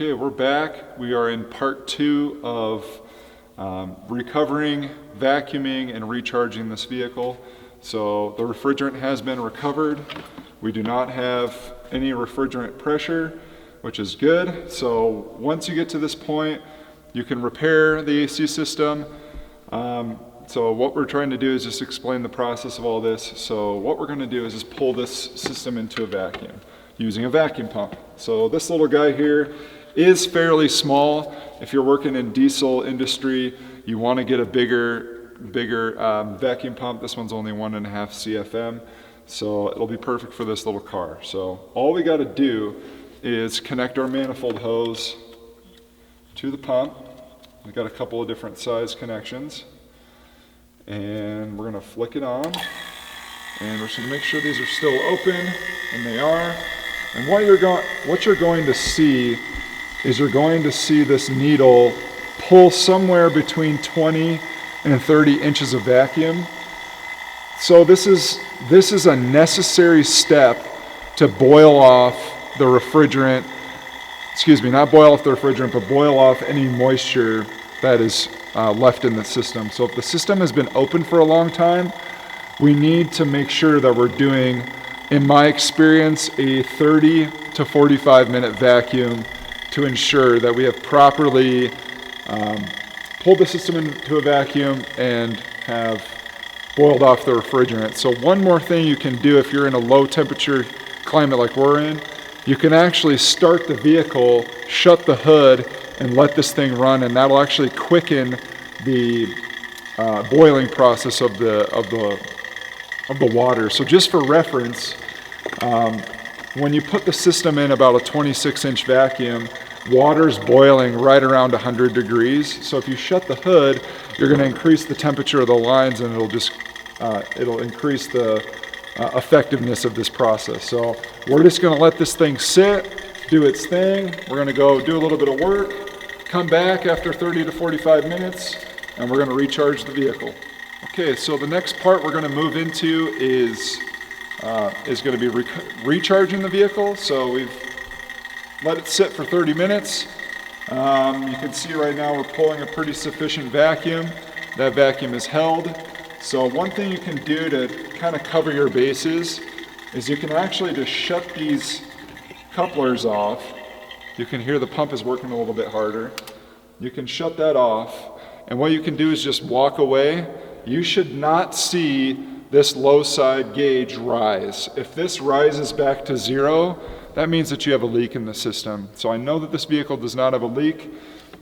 Okay, we're back. We are in part 2 of recovering, vacuuming, and recharging this vehicle. So the refrigerant has been recovered. We do not have any refrigerant pressure, which is good. So once you get to this point, you can repair the AC system. So what we're trying to do is just explain the process of all this. So what we're going to do is just pull this system into a vacuum using a vacuum pump. So this little guy here is fairly small. If you're working in diesel industry, you want to get a bigger vacuum pump. This one's only 1.5 CFM, so it'll be perfect for this little car. So all we got to do is connect our manifold hose to the pump. We've got a couple of different size connections, and we're going to flick it on, and we're just going to make sure these are still open, and they are. And what you're going to see is you're going to see this needle pull somewhere between 20 and 30 inches of vacuum. So this is a necessary step to boil off the refrigerant, not boil off the refrigerant, but boil off any moisture that is left in the system. So if the system has been open for a long time, we need to make sure that we're doing, in my experience, a 30 to 45 minute vacuum to ensure that we have properly pulled the system into a vacuum and have boiled off the refrigerant. So one more thing you can do if you're in a low temperature climate like we're in, you can actually start the vehicle, shut the hood, and let this thing run, and that'll actually quicken the boiling process of the water. So just for reference, when you put the system in about a 26-inch vacuum, water's boiling right around 100 degrees. So if you shut the hood, you're going to increase the temperature of the lines, and it'll increase the effectiveness of this process. So we're just going to let this thing sit, do its thing. We're going to go do a little bit of work, come back after 30 to 45 minutes, and we're going to recharge the vehicle. Okay, so the next part we're going to move into is going to be recharging the vehicle. So we've let it sit for 30 minutes. You can see right now we're pulling a pretty sufficient vacuum. That vacuum is held. So one thing you can do to kind of cover your bases is you can actually just shut these couplers off. You can hear the pump is working a little bit harder. You can shut that off, and what you can do is just walk away. You should not see this low side gauge rise. If this rises back to 0, that means that you have a leak in the system. So I know that this vehicle does not have a leak.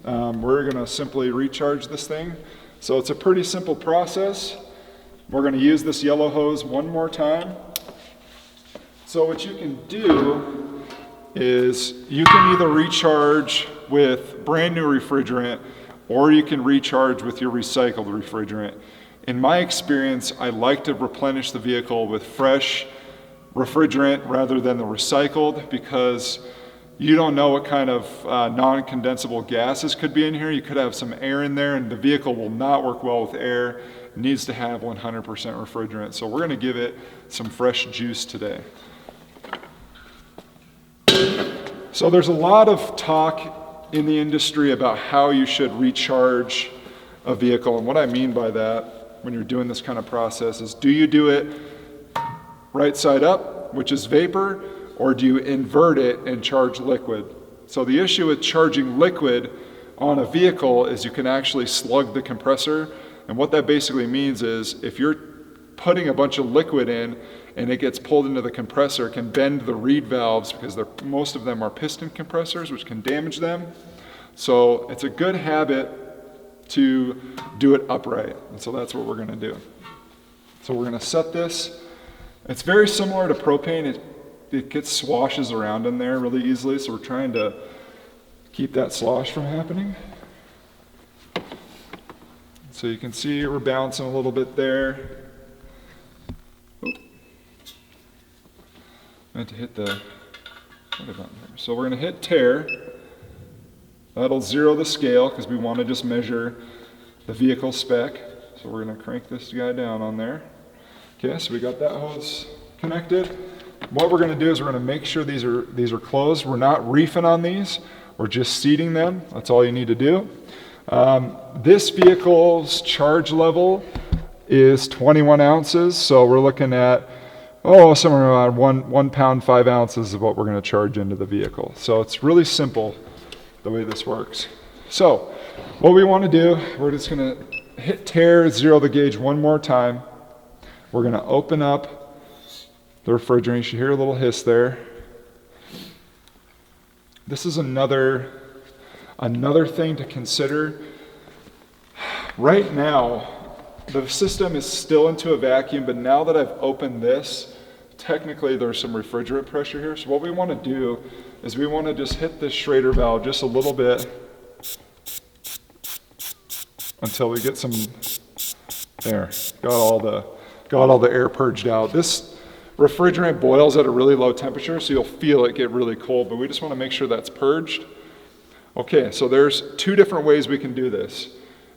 We're going to simply recharge this thing. So it's a pretty simple process. We're going to use this yellow hose one more time. So what you can do is you can either recharge with brand new refrigerant, or you can recharge with your recycled refrigerant. In my experience, I like to replenish the vehicle with fresh refrigerant rather than the recycled, because you don't know what kind of non-condensable gases could be in here. You could have some air in there, and the vehicle will not work well with air. It needs to have 100% refrigerant. So we're going to give it some fresh juice today. So there's a lot of talk in the industry about how you should recharge a vehicle, and what I mean by that when you're doing this kind of process is, do you do it right side up, which is vapor, or do you invert it and charge liquid? So the issue with charging liquid on a vehicle is you can actually slug the compressor, and what that basically means is if you're putting a bunch of liquid in and it gets pulled into the compressor, it can bend the reed valves, because most of them are piston compressors, which can damage them. So it's a good habit to do it upright, and so that's what we're going to do. So we're going to set this. It's very similar to propane. It gets swashes around in there really easily, so we're trying to keep that slosh from happening. So you can see we're bouncing a little bit there. I meant to hit the what button there. So we're going to hit tear. That'll zero the scale because we want to just measure the vehicle spec. So we're going to crank this guy down on there. Okay, so we got that hose connected. What we're going to do is we're going to make sure these are closed. We're not reefing on these. or just seating them. That's all you need to do. This vehicle's charge level is 21 ounces, so we're looking at somewhere around 1 pound 5 ounces of what we're going to charge into the vehicle. So it's really simple the way this works. So what we want to do, we're just going to hit tare, zero the gauge one more time. We're going to open up the refrigerant. You should hear a little hiss there. This is another thing to consider. Right now, the system is still into a vacuum, but now that I've opened this, technically there's some refrigerant pressure here. So what we want to do is we want to just hit this Schrader valve just a little bit until we get some, there, got all the air purged out. This refrigerant boils at a really low temperature, so you'll feel it get really cold, but we just want to make sure that's purged. Okay, so there's two different ways we can do this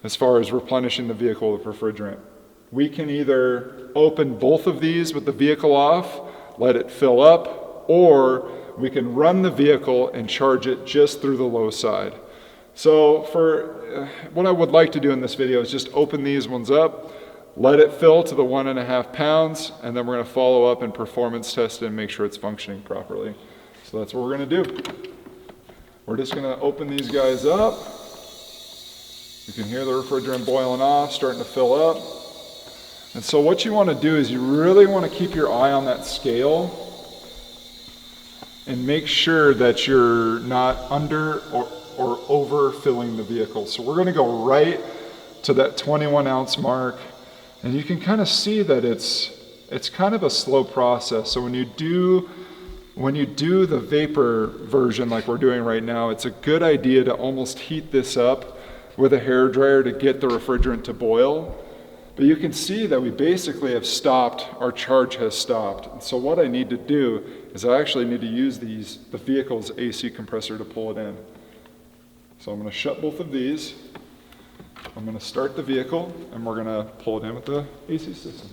as far as replenishing the vehicle with refrigerant. We can either open both of these with the vehicle off, let it fill up, or we can run the vehicle and charge it just through the low side. So what I would like to do in this video is just open these ones up, let it fill to the 1.5 pounds, and then we're going to follow up and performance test it and make sure it's functioning properly. So that's what we're going to do. We're just going to open these guys up. You can hear the refrigerant boiling off, starting to fill up. And so what you want to do is you really want to keep your eye on that scale and make sure that you're not under or over filling the vehicle. So we're going to go right to that 21 ounce mark, and you can kind of see that it's kind of a slow process. So when you do the vapor version like we're doing right now, it's a good idea to almost heat this up with a hair dryer to get the refrigerant to boil. But you can see that we basically have stopped, our charge has stopped. And so what I need to do is I actually need to use the vehicle's AC compressor to pull it in. So I'm going to shut both of these. I'm going to start the vehicle, and we're going to pull it in with the AC system.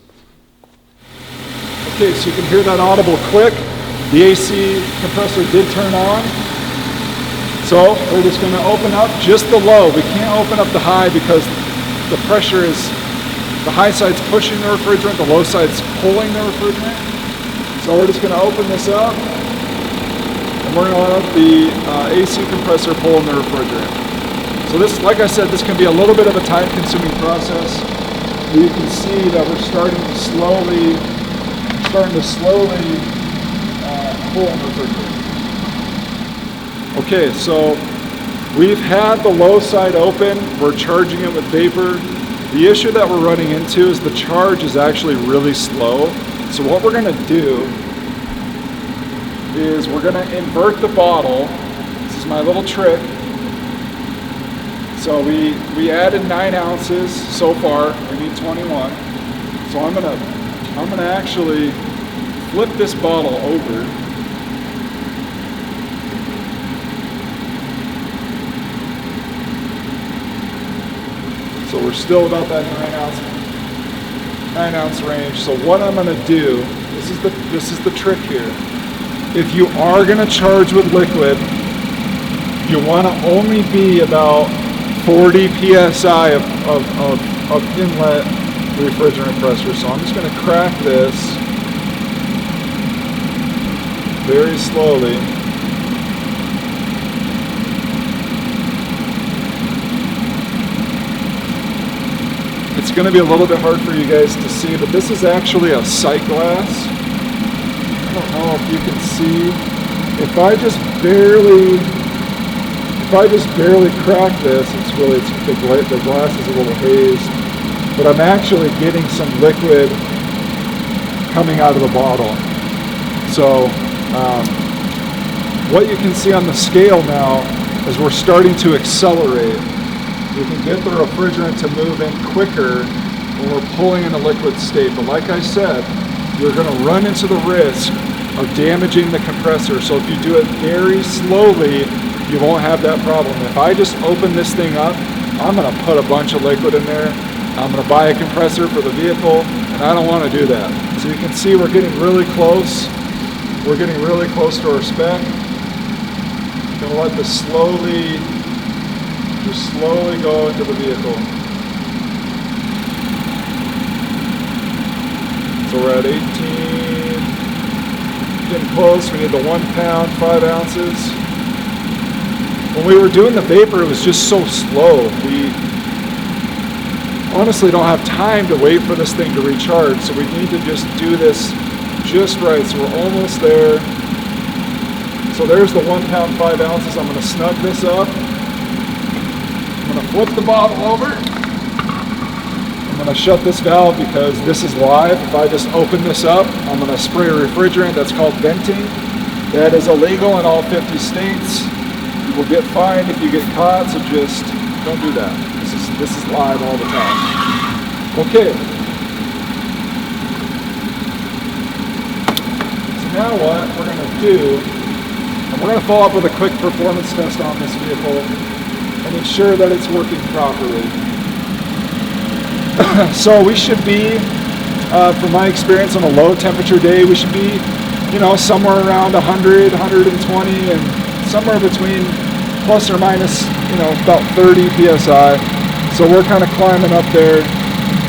Okay, so you can hear that audible click. The AC compressor did turn on. So we're just going to open up just the low. We can't open up the high because the pressure is, the high side's pushing the refrigerant, the low side's pulling the refrigerant. So we're just going to open this up, and we're going to let the AC compressor pull in the refrigerant. So this, like I said, this can be a little bit of a time-consuming process. You can see that we're starting to slowly pull in the refrigerant. Okay, so we've had the low side open. We're charging it with vapor. The issue that we're running into is the charge is actually really slow. So what we're going to do is we're going to invert the bottle. This is my little trick. So we added 9 ounces so far. We need 21. So I'm gonna actually flip this bottle over. So we're still about that 9 ounce range. So what I'm going to do, this is the trick here. If you are going to charge with liquid, you want to only be about 40 psi of inlet refrigerant pressure. So I'm just going to crack this very slowly. It's going to be a little bit hard for you guys to see, but this is actually a sight glass. I don't know if you can see. If I just barely crack this, the glass is a little hazed, but I'm actually getting some liquid coming out of the bottle. So what you can see on the scale now is we're starting to accelerate. We can get the refrigerant to move in quicker when we're pulling in a liquid state. But like I said, you're going to run into the risk of damaging the compressor. So if you do it very slowly, you won't have that problem. If I just open this thing up, I'm going to put a bunch of liquid in there. I'm going to buy a compressor for the vehicle, and I don't want to do that. So you can see we're getting really close. We're getting really close to our spec. Gonna let this slowly go into the vehicle. So we're at 18, getting close. We need the 1 pound, 5 ounces. When we were doing the vapor, it was just so slow. We honestly don't have time to wait for this thing to recharge, so we need to just do this just right. So we're almost there. So there's the 1 pound, 5 ounces. I'm gonna snug this up. I'm gonna flip the bottle over. I'm gonna shut this valve because this is live. If I just open this up, I'm gonna spray a refrigerant. That's called venting. That is illegal in all 50 states. You will get fined if you get caught, so just don't do that. This is live all the time. Okay. So now what we're gonna do, and we're gonna follow up with a quick performance test on this vehicle and ensure that it's working properly. So we should be, from my experience on a low temperature day, we should be, somewhere around 100, 120, and somewhere between plus or minus, about 30 PSI. So we're kind of climbing up there.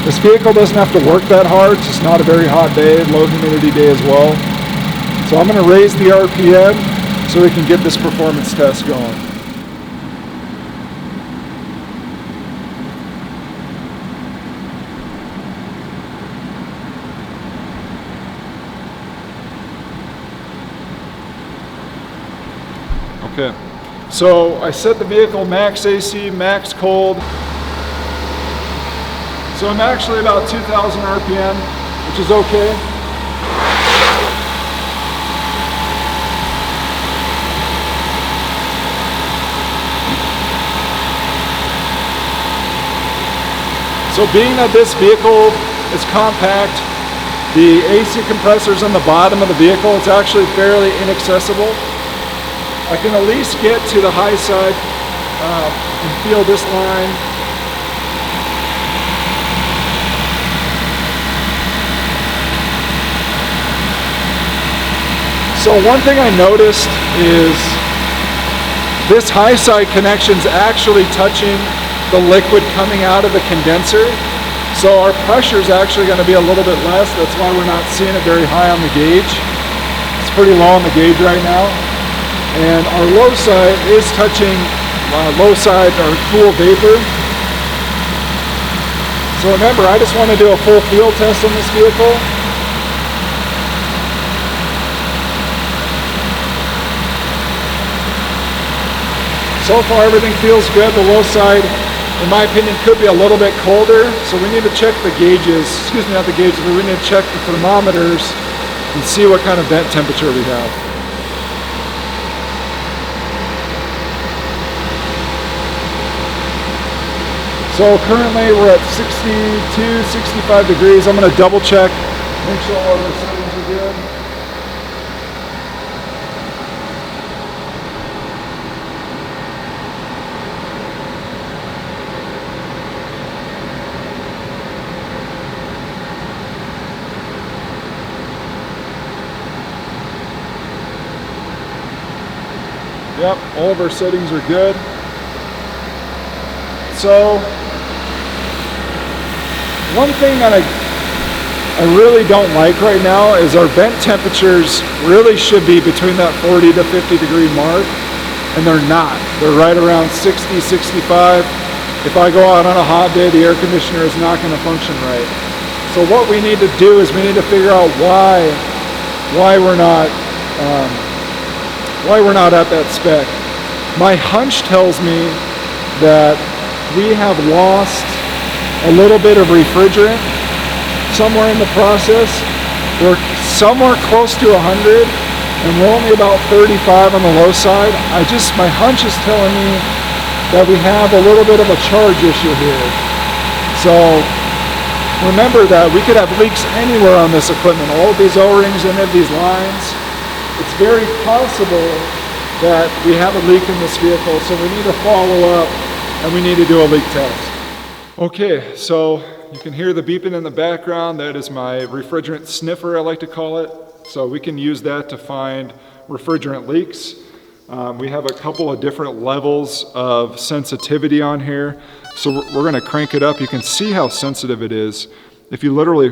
This vehicle doesn't have to work that hard. It's just not a very hot day, low humidity day as well. So I'm going to raise the RPM so we can get this performance test going. Okay, so I set the vehicle max AC, max cold. So I'm actually about 2,000 RPM, which is okay. So being that this vehicle is compact, the AC compressor's on the bottom of the vehicle, it's actually fairly inaccessible. I can at least get to the high side and feel this line. So one thing I noticed is this high side connection's actually touching the liquid coming out of the condenser. So our pressure is actually going to be a little bit less. That's why we're not seeing it very high on the gauge. It's pretty low on the gauge right now. And our low side is touching low side or cool vapor. So remember, I just want to do a full field test on this vehicle. So far everything feels good. The low side, in my opinion, could be a little bit colder. So we need to check the gauges, excuse me, not the gauges, but we need to check the thermometers and see what kind of vent temperature we have. So currently we're at 62, 65 degrees. I'm going to double check, make sure all our settings are good. Yep, all of our settings are good. So one thing that I really don't like right now is our vent temperatures really should be between that 40 to 50 degree mark, and they're not. They're right around 60, 65. If I go out on a hot day, the air conditioner is not going to function right. So what we need to do is we need to figure out why we're not at that spec. My hunch tells me that we have lost a little bit of refrigerant somewhere in the process. We're somewhere close to 100 and we're only about 35 on the low side. My hunch is telling me that we have a little bit of a charge issue here. So remember that we could have leaks anywhere on this equipment, all of these O-rings, any of these lines. It's very possible that we have a leak in this vehicle, so we need to follow up and we need to do a leak test. Okay, so you can hear the beeping in the background. That is my refrigerant sniffer, I like to call it. So we can use that to find refrigerant leaks. We have a couple of different levels of sensitivity on here. So we're gonna crank it up. You can see how sensitive it is. If you literally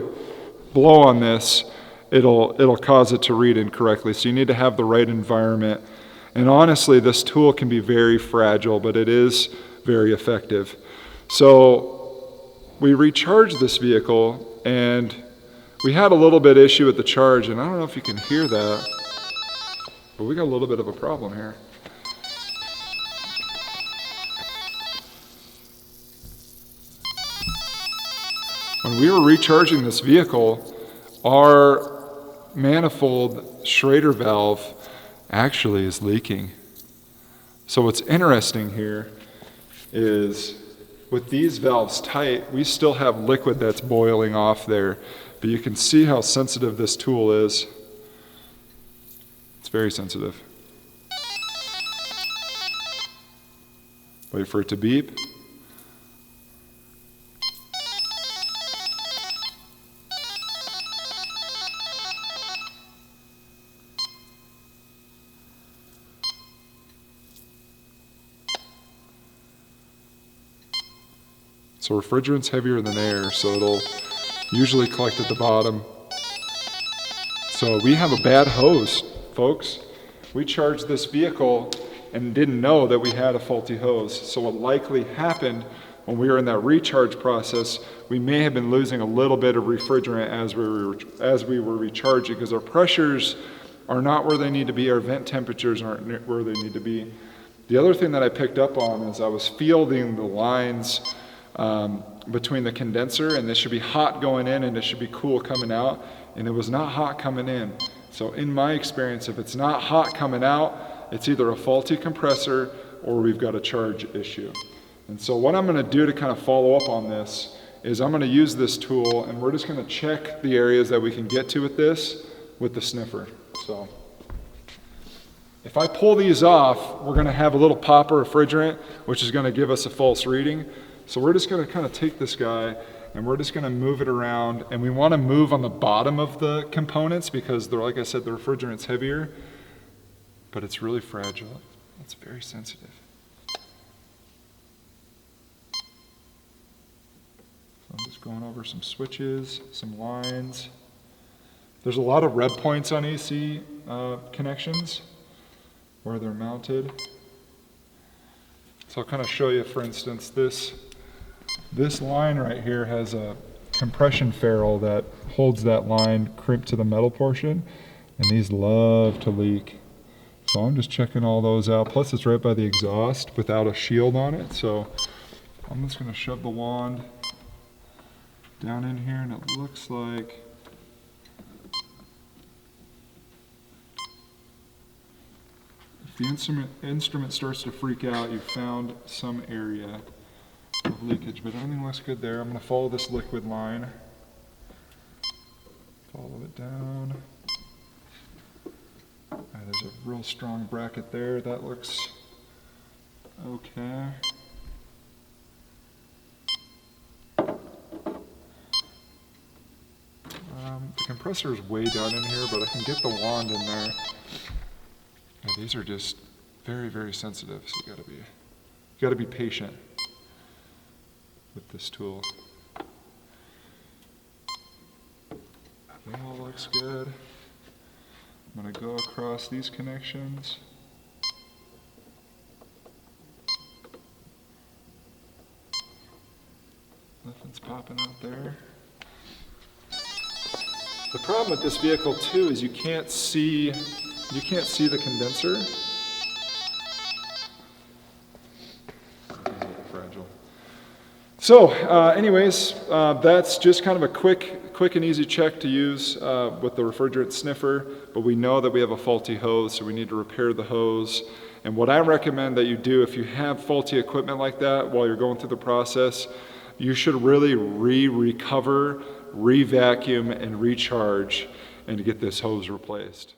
blow on this, it'll cause it to read incorrectly. So you need to have the right environment. And honestly, this tool can be very fragile, but it is very effective. So we recharged this vehicle, and we had a little bit issue with the charge, and I don't know if you can hear that, but we got a little bit of a problem here. When we were recharging this vehicle, our manifold Schrader valve actually is leaking. So what's interesting here is with these valves tight, we still have liquid that's boiling off there, but you can see how sensitive this tool is. It's very sensitive. Wait for it to beep. So refrigerant's heavier than air, so it'll usually collect at the bottom. So we have a bad hose, folks. We charged this vehicle and didn't know that we had a faulty hose. So what likely happened when we were in that recharge process, we may have been losing a little bit of refrigerant as we were recharging, because our pressures are not where they need to be, our vent temperatures aren't where they need to be. The other thing that I picked up on is I was fielding the lines between the condenser, and this should be hot going in and it should be cool coming out, and it was not hot coming in. So in my experience, if it's not hot coming out, it's either a faulty compressor or we've got a charge issue. And so what I'm going to do to kind of follow up on this is I'm going to use this tool, and we're just going to check the areas that we can get to with this with the sniffer. So if I pull these off, we're going to have a little pop of refrigerant, which is going to give us a false reading. So we're just going to kind of take this guy and we're just going to move it around, and we want to move on the bottom of the components because they're, like I said, the refrigerant's heavier, but it's really fragile. It's very sensitive. So I'm just going over some switches, some lines. There's a lot of red points on AC connections where they're mounted. So I'll kind of show you, for instance, this line right here has a compression ferrule that holds that line crimped to the metal portion, and these love to leak. So I'm just checking all those out. Plus it's right by the exhaust without a shield on it. So I'm just going to shove the wand down in here, and it looks like if the instrument starts to freak out, you've found some area of leakage, but everything looks good there. I'm going to follow this liquid line. Follow it down. There's a real strong bracket there. That looks okay. The compressor is way down in here, but I can get the wand in there. And these are just very, very sensitive, so you gotta be patient with this tool. That all looks good. I'm going to go across these connections. Nothing's popping out there. The problem with this vehicle too is you can't see the condenser. Fragile. So anyways, that's just kind of a quick and easy check to use with the refrigerant sniffer, but we know that we have a faulty hose, so we need to repair the hose. And what I recommend that you do if you have faulty equipment like that while you're going through the process, you should really recover, re-vacuum, and recharge, and to get this hose replaced.